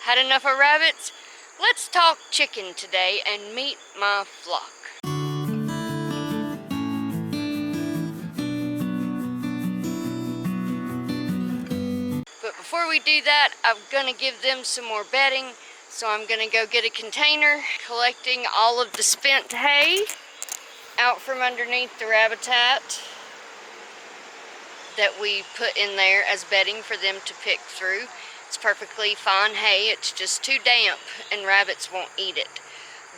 Had enough of rabbits? Let's talk chicken today and meet my flock. But before we do that, I'm gonna give them some more bedding. So I'm gonna go get a container, collecting all of the spent hay out from underneath the rabbit that we put in there as bedding for them to pick through. It's perfectly fine hay, it's just too damp and rabbits won't eat it.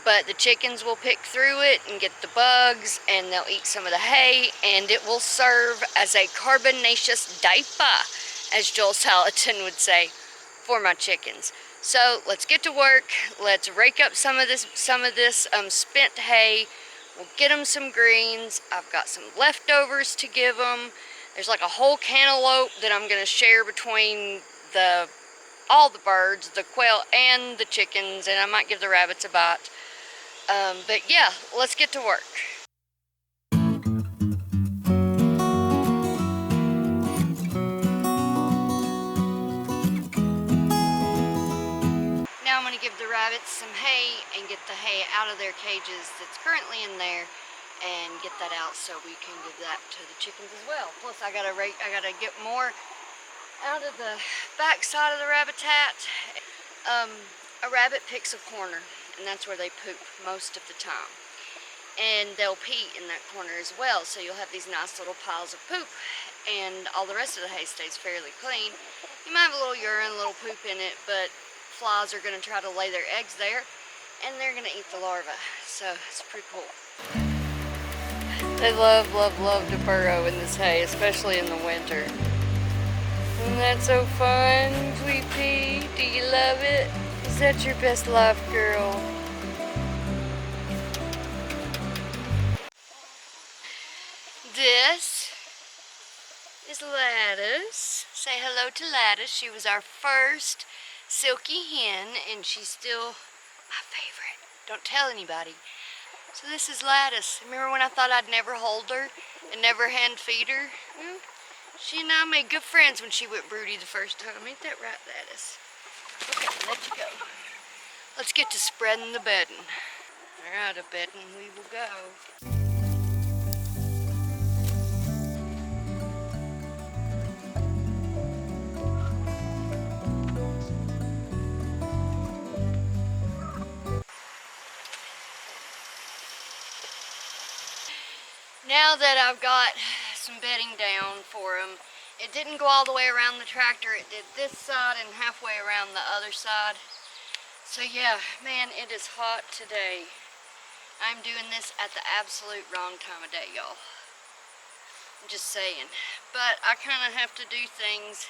But the chickens will pick through it and get the bugs, and they'll eat some of the hay, and it will serve as a carbonaceous diaper, as Joel Salatin would say, for my chickens. So let's get to work. Let's rake up some of this spent hay. We'll get them some greens. I've got some leftovers to give them. There's like a whole cantaloupe that I'm going to share between all the birds, the quail and the chickens, and I might give the rabbits a bite. But yeah, let's get to work. Now I'm going to give the rabbits some hay and get the hay out of their cages that's currently in there and get that out so we can give that to the chickens as well. Plus I gotta get more out of the back side of the rabbit-tat. A rabbit picks a corner, and that's where they poop most of the time. And they'll pee in that corner as well, so you'll have these nice little piles of poop, and all the rest of the hay stays fairly clean. You might have a little urine, a little poop in it, but flies are going to try to lay their eggs there, and they're going to eat the larvae, so it's pretty cool. They love to burrow in this hay, especially in the winter. Isn't that so fun, Sweet Pea? Do you love it? Is that your best life, girl? This is Lattice. Say hello to Lattice. She was our first silky hen, and she's still my favorite. Don't tell anybody. So this is Lattice. Remember when I thought I'd never hold her and never hand feed her? Well, she and I made good friends when she went broody the first time. Ain't that right, Lattice? Okay, let you go. Let's get to spreading the bedding. Alright, a bedding we will go. Now that I've got some bedding down for them, it didn't go all the way around the tractor. It did this side and halfway around the other side. So yeah, man, it is hot today. I'm doing this at the absolute wrong time of day, y'all. I'm just saying. But I kind of have to do things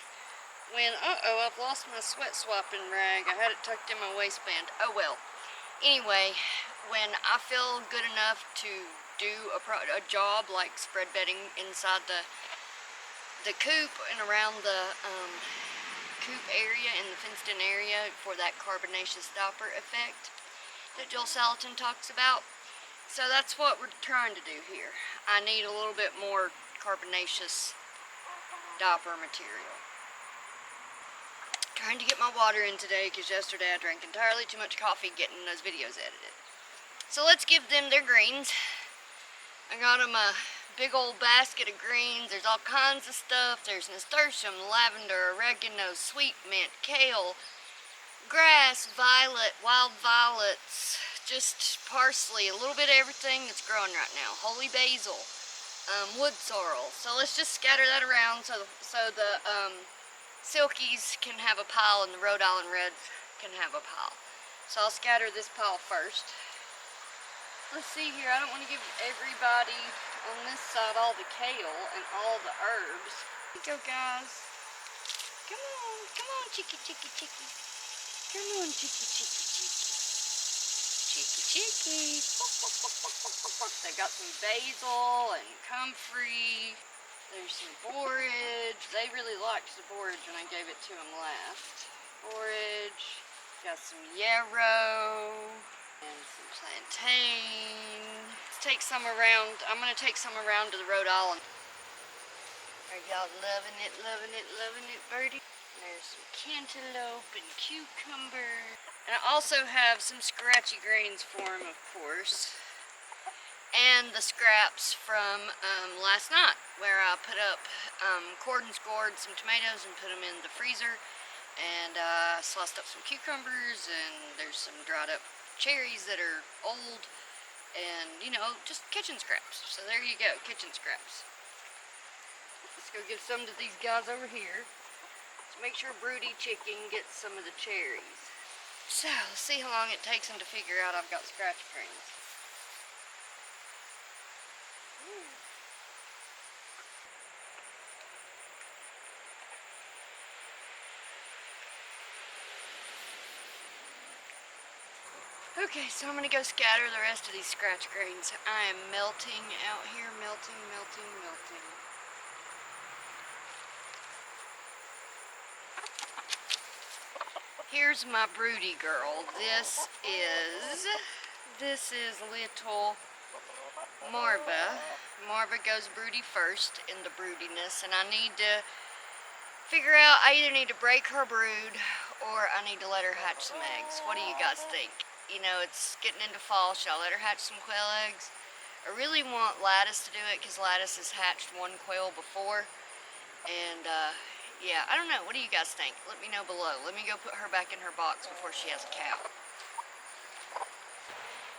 when, I've lost my sweat swapping rag. I had it tucked in my waistband. Oh well. Anyway, when I feel good enough to do a job like spread bedding inside the coop and around the coop area and the fenced in area for that carbonaceous diaper effect that Joel Salatin talks about. So that's what we're trying to do here. I need a little bit more carbonaceous diaper material. Trying to get my water in today because yesterday I drank entirely too much coffee getting those videos edited. So let's give them their greens. I got them a big old basket of greens. There's all kinds of stuff. There's nasturtium, lavender, oregano, sweet mint, kale, grass, violet, wild violets, just parsley, a little bit of everything that's growing right now. Holy basil, wood sorrel. So let's just scatter that around so the Silkies can have a pile and the Rhode Island Reds can have a pile. So I'll scatter this pile first. Let's see here, I don't want to give everybody on this side all the kale and all the herbs. Here we go, guys. Come on, chicky. Come on, chicky. Chicky. They got some basil and comfrey. There's some borage. They really liked the borage when I gave it to them last. Borage. Got some yarrow. And some plantain. Let's take some around. I'm going to take some around to the Rhode Island. Are y'all loving it, birdie? There's some cantaloupe and cucumber. And I also have some scratchy grains for him, of course. And the scraps from last night, where I put up cord and scored some tomatoes and put them in the freezer. And sliced up some cucumbers, and there's some dried up cherries that are old. And, you know, just kitchen scraps. So there you go, kitchen scraps. Let's go give some to these guys over here. Let's make sure Broody Chicken gets some of the cherries. So, let's see how long it takes them to figure out I've got scratch grains. Okay, so I'm going to go scatter the rest of these scratch grains. I am melting out here, melting. Here's my broody girl. This is little Marva. Marva goes broody first in the broodiness, and I need to figure out, I either need to break her brood or I need to let her hatch some eggs. What do you guys think? You know, it's getting into fall. Should I let her hatch some quail eggs? I really want Lattice to do it because Lattice has hatched one quail before. And, yeah, I don't know. What do you guys think? Let me know below. Let me go put her back in her box before she has a cow.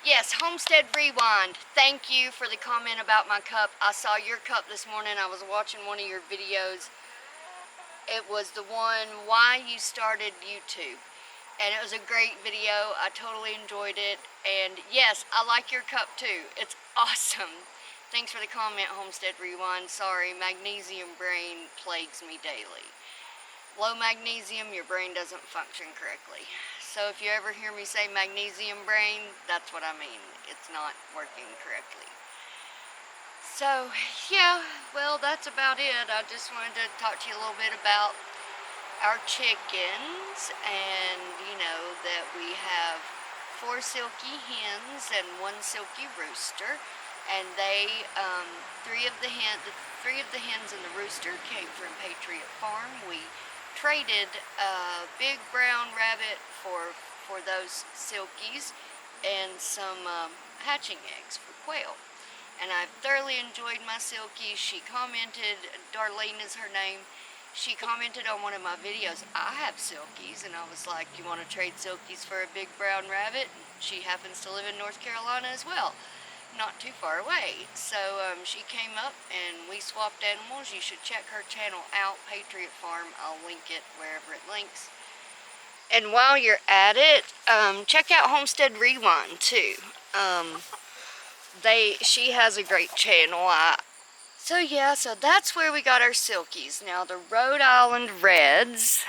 Yes, Homestead Rewind. Thank you for the comment about my cup. I saw your cup this morning. I was watching one of your videos. It was the one, why you started YouTube. And it was a great video. I totally enjoyed it. And yes, I like your cup too. It's awesome. Thanks for the comment, Homestead Rewind. Sorry, magnesium brain plagues me daily. Low magnesium, your brain doesn't function correctly. So if you ever hear me say magnesium brain, that's what I mean. It's not working correctly. So, yeah, well, that's about it. I just wanted to talk to you a little bit about our chickens, and you know that we have 4 silky hens and 1 silky rooster, and they 3 of the hens and the rooster came from Patriot Farm. We traded a big brown rabbit for those silkies and some hatching eggs for quail, and I've thoroughly enjoyed my silkies. She commented, Darlene is her name. She commented on one of my videos, I have silkies, and I was like, you want to trade silkies for a big brown rabbit? She happens to live in North Carolina as well, not too far away. So she came up and we swapped animals. You should check her channel out, Patriot Farm. I'll link it wherever it links. And while you're at it, check out Homestead Rewind too. She has a great channel. So yeah, so that's where we got our silkies. Now the Rhode Island Reds,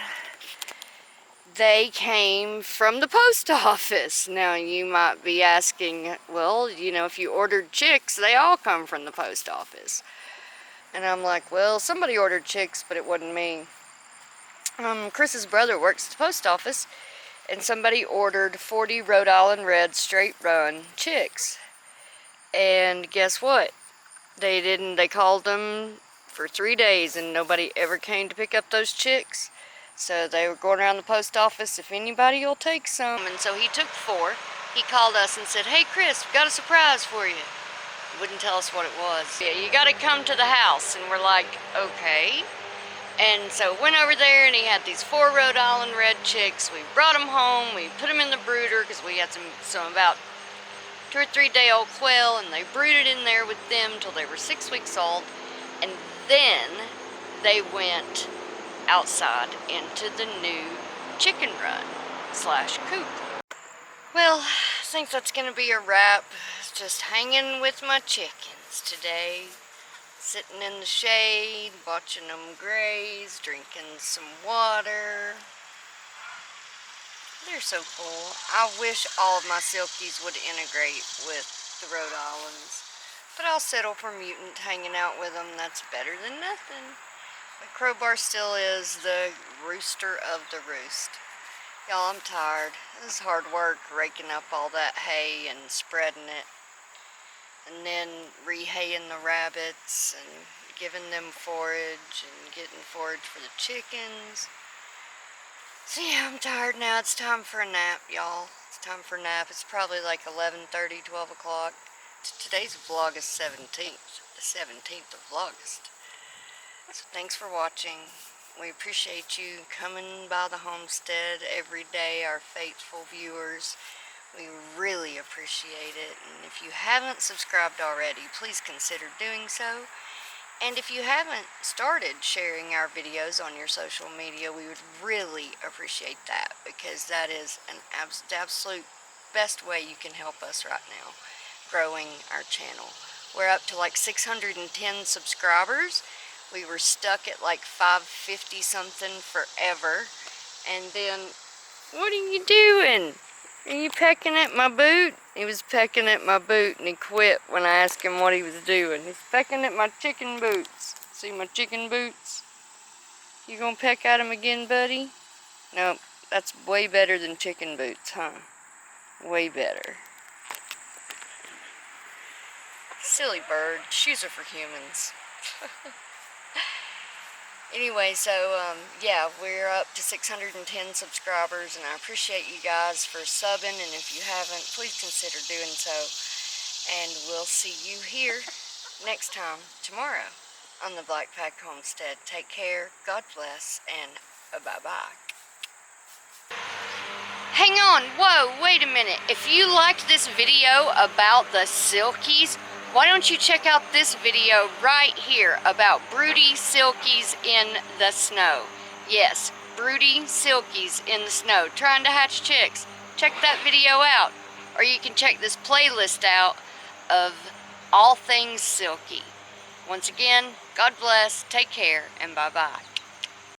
they came from the post office. Now you might be asking, well, you know, if you ordered chicks, they all come from the post office. And I'm like, well, somebody ordered chicks, but it wasn't me. Chris's brother works at the post office, and somebody ordered 40 Rhode Island Red straight run chicks. And guess what? They called them for 3 days and nobody ever came to pick up those chicks. So they were going around the post office, if anybody will take some. And so he took 4. He called us and said, hey Chris, we've got a surprise for you. He wouldn't tell us what it was. Yeah, you gotta come to the house. And we're like, okay. And so went over there and he had these 4 Rhode Island Red chicks. We brought them home, we put them in the brooder because we had some about 2 or 3 day old quail, and they brooded in there with them till they were 6 weeks old, and then they went outside into the new chicken run / coop. Well, I think that's gonna be a wrap. Just hanging with my chickens today, sitting in the shade, watching them graze, drinking some water. They're so cool. I wish all of my silkies would integrate with the Rhode Islands. But I'll settle for mutant hanging out with them. That's better than nothing. But Crowbar still is the rooster of the roost. Y'all, I'm tired. This is hard work, raking up all that hay and spreading it. And then rehaying the rabbits and giving them forage and getting forage for the chickens. So yeah, I'm tired now. It's time for a nap, y'all. It's time for a nap. It's probably like 11:30, 12 o'clock. Today's Vlogust 17th. The 17th of Vlogust. So thanks for watching. We appreciate you coming by the homestead every day, our faithful viewers. We really appreciate it. And if you haven't subscribed already, please consider doing so. And if you haven't started sharing our videos on your social media, we would really appreciate that, because that is an absolute best way you can help us right now growing our channel. We're up to like 610 subscribers. We were stuck at like 550 something forever. And then, what are you doing? Are you pecking at my boot? He was pecking at my boot and he quit when I asked him what he was doing. He's pecking at my chicken boots. See my chicken boots? You gonna peck at him again, buddy? Nope, that's way better than chicken boots, huh? Way better. Silly bird. Shoes are for humans. Anyway, so, yeah, we're up to 610 subscribers, and I appreciate you guys for subbing, and if you haven't, please consider doing so, and we'll see you here next time, tomorrow, on the Blackpack Homestead. Take care, God bless, and bye-bye. Hang on, whoa, wait a minute. If you liked this video about the Silkies, why don't you check out this video right here about broody silkies in the snow. Yes, broody silkies in the snow, trying to hatch chicks. Check that video out. Or you can check this playlist out of all things silky. Once again, God bless, take care, and bye-bye.